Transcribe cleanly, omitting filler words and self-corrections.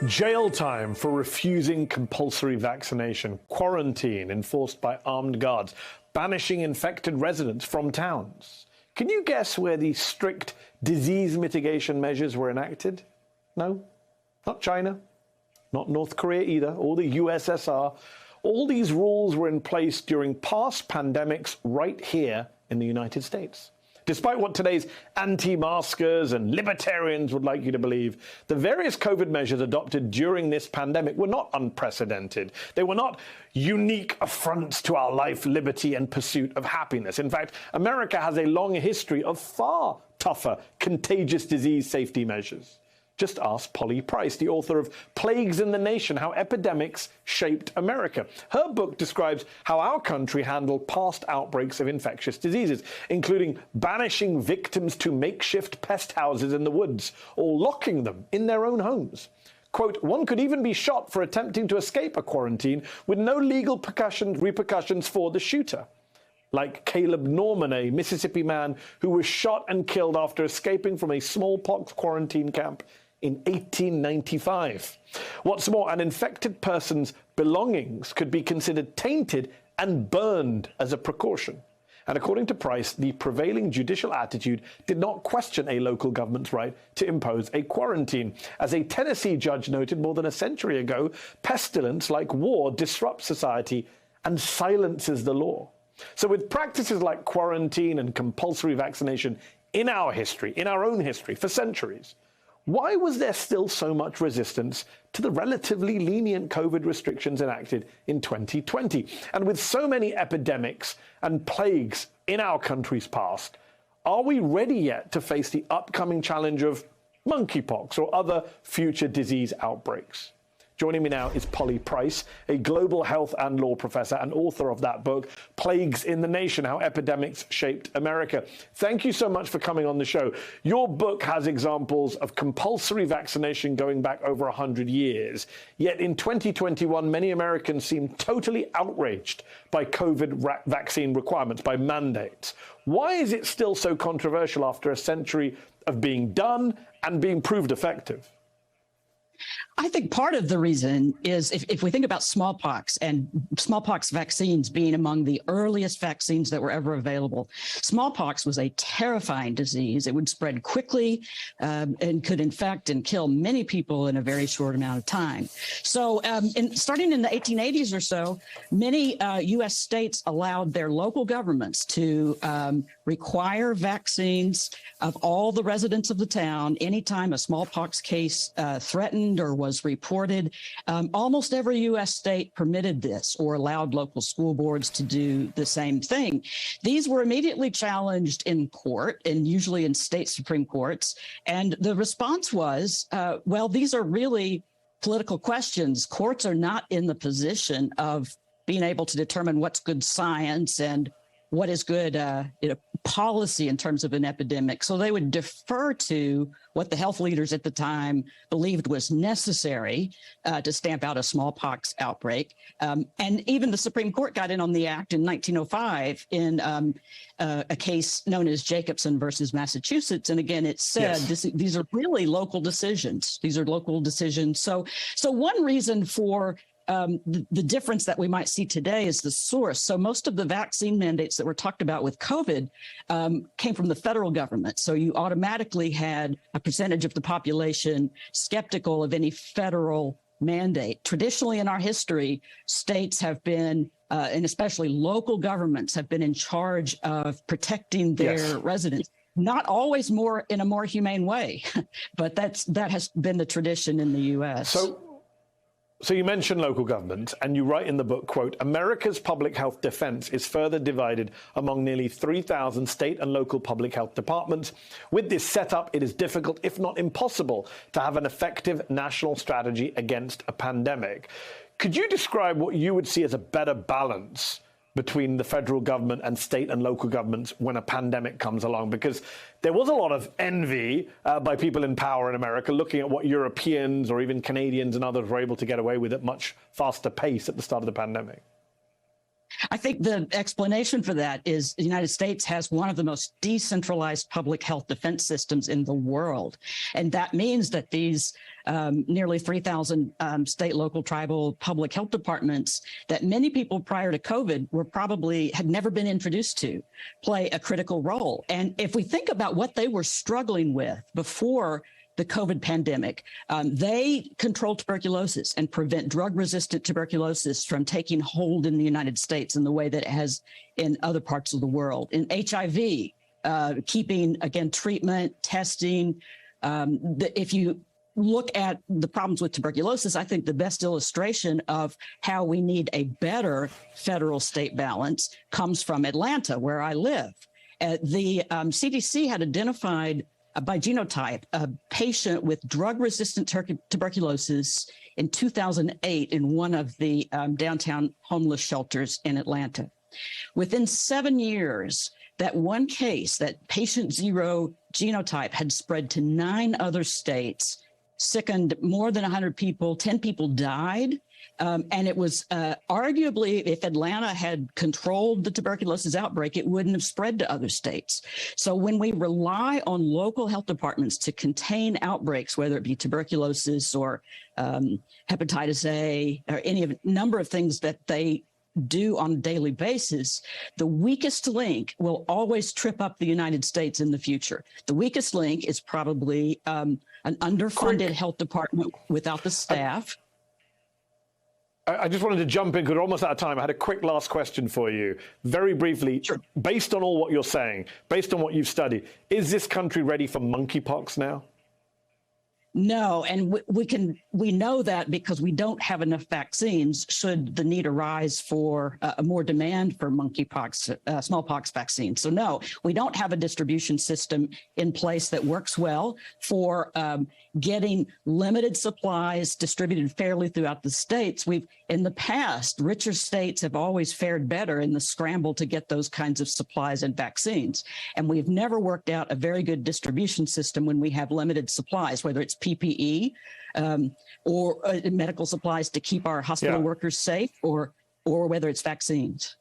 Jail time for refusing compulsory vaccination, quarantine enforced by armed guards, banishing infected residents from towns. Can you guess where these strict disease mitigation measures were enacted? No, not China, not North Korea either, or the USSR. All these rules were in place during past pandemics right here in the United States. Despite what today's anti-maskers and libertarians would like you to believe, the various COVID measures adopted during this pandemic were not unprecedented. They were not unique affronts to our life, liberty, and pursuit of happiness. In fact, America has a long history of far tougher contagious disease safety measures. Just ask Polly Price, the author of Plagues in the Nation, How Epidemics Shaped America. Her book describes how our country handled past outbreaks of infectious diseases, including banishing victims to makeshift pest houses in the woods or locking them in their own homes. Quote, one could even be shot for attempting to escape a quarantine with no legal repercussions for the shooter. Like Caleb Norman, a Mississippi man who was shot and killed after escaping from a smallpox quarantine camp in 1895. What's more, an infected person's belongings could be considered tainted and burned as a precaution. And according to Price, the prevailing judicial attitude did not question a local government's right to impose a quarantine. As a Tennessee judge noted more than a century ago, pestilence like war disrupts society and silences the law. So with practices like quarantine and compulsory vaccination in our history, in our own history, for centuries, why was there still so much resistance to the relatively lenient COVID restrictions enacted in 2020? And with so many epidemics and plagues in our country's past, are we ready yet to face the upcoming challenge of monkeypox or other future disease outbreaks? Joining me now is Polly Price, a global health and law professor and author of that book, Plagues in the Nation, How Epidemics Shaped America. Thank you so much for coming on the show. Your book has examples of compulsory vaccination going back over 100 years. Yet in 2021, many Americans seem totally outraged by COVID vaccine requirements, by mandates. Why is it still so controversial after a century of being done and being proved effective? I think part of the reason is if we think about smallpox and smallpox vaccines being among the earliest vaccines that were ever available, smallpox was a terrifying disease. It would spread quickly and could infect and kill many people in a very short amount of time. So starting in the 1880s or so, many U.S. states allowed their local governments to require vaccines of all the residents of the town anytime a smallpox case threatened or was reported. Almost every U.S. state permitted this or allowed local school boards to do the same thing. These were immediately challenged in court and usually in state Supreme Courts. And the response was, well, these are really political questions. Courts are not in the position of being able to determine what's good science and what is good policy in terms of an epidemic. So they would defer to what the health leaders at the time believed was necessary to stamp out a smallpox outbreak. And even the Supreme Court got in on the act in 1905 in a case known as Jacobson versus Massachusetts. And again, it said these are really local decisions. These are local decisions. So one reason for the difference that we might see today is the source. So most of the vaccine mandates that were talked about with COVID came from the federal government. So you automatically had a percentage of the population skeptical of any federal mandate. Traditionally in our history, states have been, and especially local governments, have been in charge of protecting their residents. Not always in a more humane way, but that has been the tradition in the U.S. So you mentioned local government, and you write in the book, quote, America's public health defense is further divided among nearly 3,000 state and local public health departments. With this setup, it is difficult, if not impossible, to have an effective national strategy against a pandemic. Could you describe what you would see as a better balance between the federal government and state and local governments when a pandemic comes along? Because there was a lot of envy by people in power in America looking at what Europeans or even Canadians and others were able to get away with at much faster pace at the start of the pandemic. I think the explanation for that is the United States has one of the most decentralized public health defense systems in the world. And that means that these nearly 3,000 state, local, tribal public health departments that many people prior to COVID had never been introduced to, play a critical role. And if we think about what they were struggling with before the COVID pandemic, they control tuberculosis and prevent drug-resistant tuberculosis from taking hold in the United States in the way that it has in other parts of the world. In HIV, keeping, again, treatment, testing. If you look at the problems with tuberculosis, I think the best illustration of how we need a better federal-state balance comes from Atlanta, where I live. The CDC had identified by genotype, a patient with drug-resistant tuberculosis in 2008 in one of the downtown homeless shelters in Atlanta. Within 7 years, that one case, that patient 0 genotype, had spread to 9 other states, sickened more than 100 people, 10 people died. And it was arguably, if Atlanta had controlled the tuberculosis outbreak, it wouldn't have spread to other states. So when we rely on local health departments to contain outbreaks, whether it be tuberculosis or hepatitis A or any of number of things that they do on a daily basis, the weakest link will always trip up the United States in the future. The weakest link is probably an underfunded health department without the staff. I just wanted to jump in because we're almost out of time. I had a quick last question for you. Very briefly, Sure. Based on all what you're saying, based on what you've studied, is this country ready for monkeypox now? No, and we know that because we don't have enough vaccines should the need arise for more demand for monkeypox, smallpox vaccines. So no, we don't have a distribution system in place that works well for getting limited supplies distributed fairly throughout the states. In the past, richer states have always fared better in the scramble to get those kinds of supplies and vaccines. And we've never worked out a very good distribution system when we have limited supplies, whether it's PPE or medical supplies to keep our hospital workers safe, or whether it's vaccines.